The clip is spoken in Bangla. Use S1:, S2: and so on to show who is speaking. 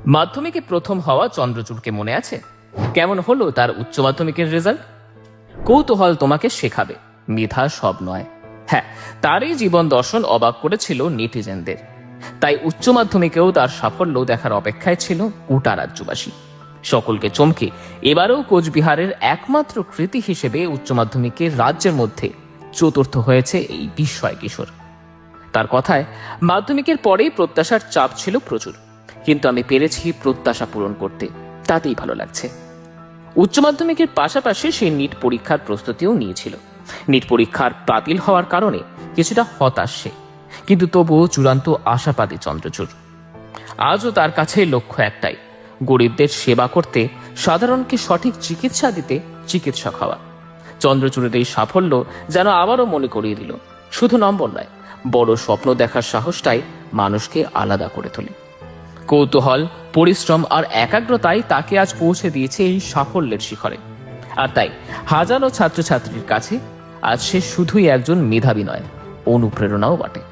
S1: মাধ্যমিকে প্রথম হওয়া চন্দ্রচূড়কে মনে আছে? কেমন হলো তার উচ্চ মাধ্যমিকের রেজাল্ট? কৌতূহল তোমাকে শেখাবে, মেধা সব নয়। হ্যাঁ, তারই জীবন দর্শন অবাক করেছিল নেটিজেনদের। তাই উচ্চ মাধ্যমিকেও তার সাফল্য দেখার অপেক্ষায় ছিল গোটা রাজ্যবাসী। সকলকে চমকে এবারেও কোচবিহারের একমাত্র কৃতি হিসেবে উচ্চ মাধ্যমিকে রাজ্যের মধ্যে চতুর্থ হয়েছে এই বিস্ময় কিশোর। তার কথায়, মাধ্যমিকের পরেই প্রত্যাশার চাপ ছিল প্রচুর, কিন্তু আমি পেরেছি প্রত্যাশা পূরণ করতে, তাতেই ভালো লাগছে। উচ্চ মাধ্যমিকের পাশাপাশি সে নিট পরীক্ষার প্রস্তুতিও নিয়েছিল। নিট পরীক্ষার বাতিল হওয়ার কারণে কিছুটা হতাশ সে, কিন্তু তবুও চূড়ান্ত আশাবাদী চন্দ্রচূড়। আজও তার কাছে লক্ষ্য একটাই, গরিবদের সেবা করতে, সাধারণকে সঠিক চিকিৎসা দিতে চিকিৎসক হওয়া। চন্দ্রচূড়ের এই সাফল্য যেন আবারও মনে করিয়ে দিল, শুধু নম্বর নয়, বড় স্বপ্ন দেখার সাহসটাই মানুষকে আলাদা করে তোলে। কৌতূহল, পরিশ্রম আর একাগ্রতাই তাকে আজ পৌঁছে দিয়েছে এই সাফল্যের শিখরে। আর তাই হাজারো ছাত্রছাত্রীর কাছে আজ সে শুধুই একজন মেধাবী নয়, অনুপ্রেরণাও বটে।